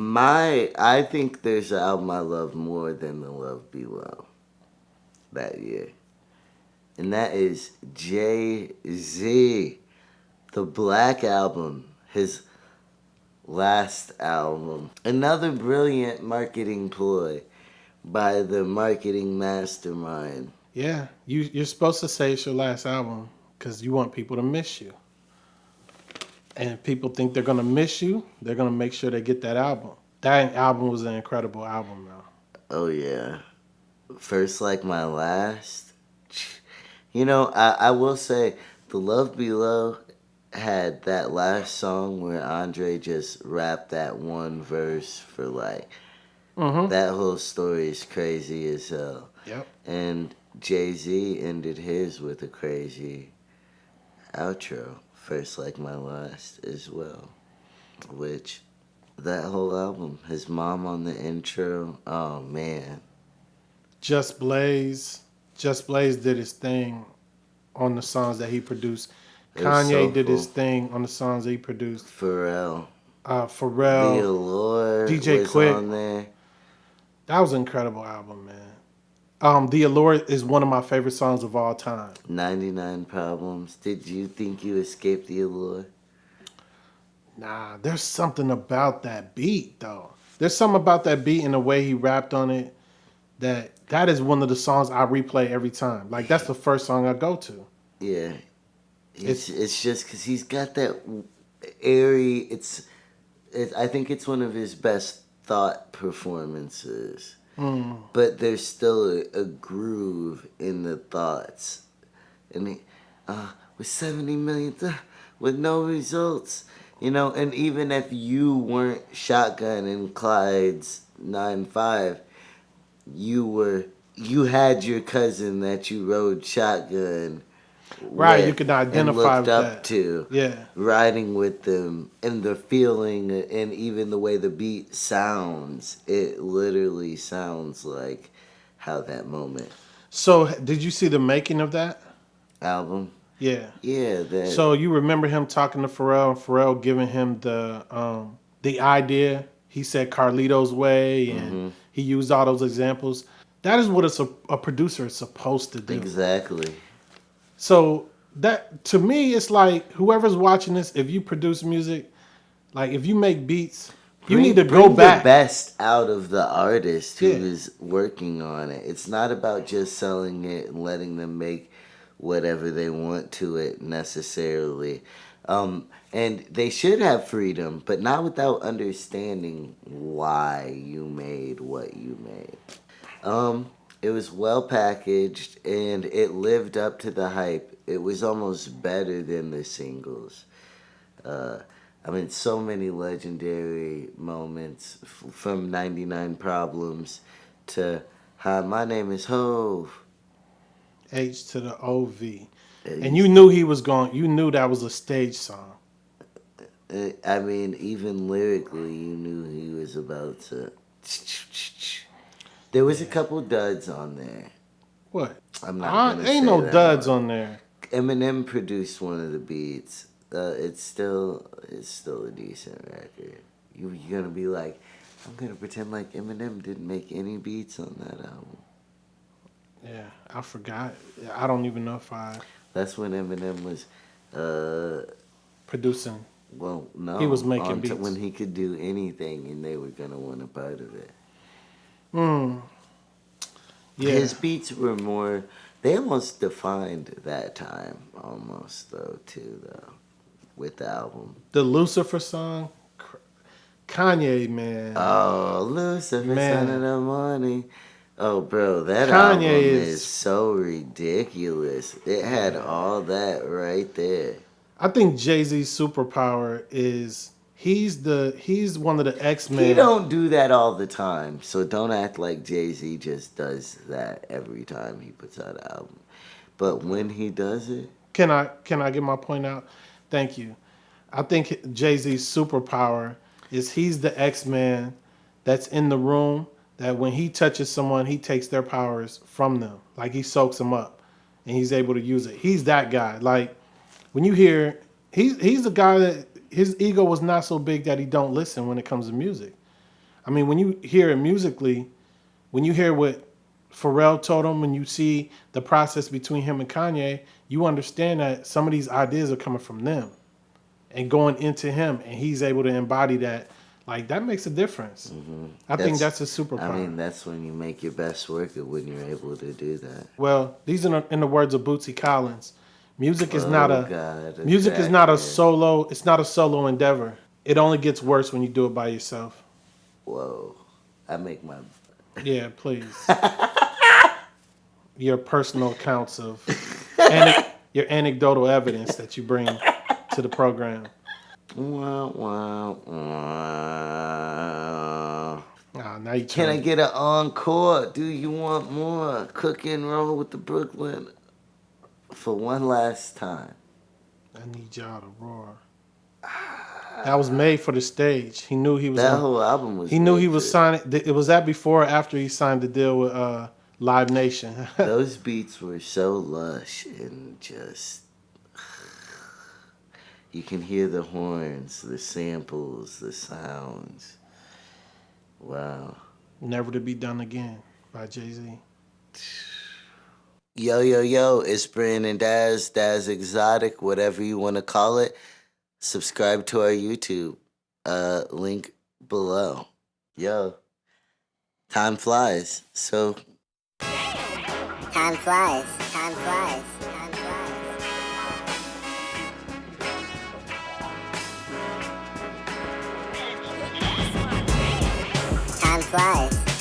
I think there's an album I love more than The Love Below that year. And that is Jay-Z. The Black Album. His last album. Another brilliant marketing ploy by the marketing mastermind. Yeah, you're supposed to say it's your last album because you want people to miss you. And if people think they're gonna miss you, they're gonna make sure they get that album. That album was an incredible album, though. Oh, yeah. First Like My Last. I will say, The Love Below had that last song where Andre just rapped that one verse for like, Mm-hmm. that whole story is crazy as hell. Yep. And Jay-Z ended his with a crazy outro, First Like My Last as well, which that whole album, his mom on the intro, oh man. Just Blaze. Just Blaze did his thing on the songs that he produced. It was Kanye did his soulful. thing on the songs that he produced. Pharrell. The Pharrell, Allure DJ was Quick. on there. That was an incredible album, man. The Allure is one of my favorite songs of all time. 99 Problems. Did you think you escaped the Allure? Nah, there's something about that beat, though. There's something about that beat and the way he rapped on it that is one of the songs I replay every time. Like, that's the first song I go to. Yeah. It's just because he's got that airy. I think it's one of his best thought performances. But there's still a groove in the thoughts. And with 70 million, with no results. And even if you weren't shotgunning Clyde's 9.5, you had your cousin that you rode shotgun Right, you with can and identify looked with up that. to, Yeah. riding with them, and the feeling and even the way the beat sounds, it literally sounds like how that moment So, did you see the making of that? album. Yeah. Yeah, that So you remember him talking to Pharrell, and Pharrell giving him the idea. He said Carlito's way, and he used all those examples. That is what a producer is supposed to do. exactly. So that to me, it's like whoever's watching this, if you produce music, like if you make beats, you need to go Bring the back. best out of the artist who Yeah. is working on it. It's not about just selling it and letting them make whatever they want to it necessarily. And they should have freedom, but not without understanding why you made what you made. It was well packaged and it lived up to the hype. It was almost better than the singles. Uh, so many legendary moments from 99 Problems to Hi, my name is Hove. H to the OV. And you It's- knew he was going. You knew that was a stage song. Even lyrically, you knew he was about to. There was a couple duds on there. What? I'm not gonna Ain't say no that duds one. on there. Eminem produced one of the beats. It's still a decent record. You're gonna be like, I'm gonna pretend like Eminem didn't make any beats on that album. Yeah, I forgot. I don't even know if I That's when Eminem was, producing. well, no, He was making beats. when he could do anything and they were gonna want a part of it. Yeah. His beats were more. They almost defined that time, almost though, too, though, with the album. The Lucifer song, Kanye, man. Oh, Lucifer, son of Man. the morning. Oh, bro, that Kanye album is- is so ridiculous. It had all that right there. I think Jay-Z's superpower is he's one of the X-Men. He don't do that all the time, so don't act like Jay-Z just does that every time he puts out an album. But when he does it, Can I get my point out? Thank you. I think Jay-Z's superpower is he's the X-Man that's in the room that when he touches someone, he takes their powers from them. Like he soaks them up and he's able to use it. He's that guy. Like when you hear he's the guy that his ego was not so big that he don't listen when it comes to music. I mean, when you hear it musically, when you hear what Pharrell told him, when you see the process between him and Kanye, you understand that some of these ideas are coming from them and going into him, and he's able to embody that. Like, that makes a difference. I think that's a superpower. I mean, that's when you make your best work, when you're able to do that. Well, these are in the words of Bootsy Collins. Music is not a God, music is not a solo. It's not a solo endeavor. It only gets worse when you do it by yourself. Whoa, I make my. Yeah, please. Your personal accounts of your anecdotal evidence that you bring to the program. Wow, wow, wow. Now you Can I get an encore? Do you want more? Cook and roll with the Brooklyn for one last time. I need y'all to roar. That was made for the stage. He knew he was. That whole album was. He knew he was signing. It was that before or after he signed the deal with Live Nation. Those beats were so lush and just. You can hear the horns, the samples, the sounds. Wow. Never to be done again by Jay-Z. Yo, yo, yo, it's Brandon Daz, Daz Exotic, whatever you want to call it. Subscribe to our YouTube. Link below. Yo, time flies. So. Time flies. Time flies. Time flies. Time flies.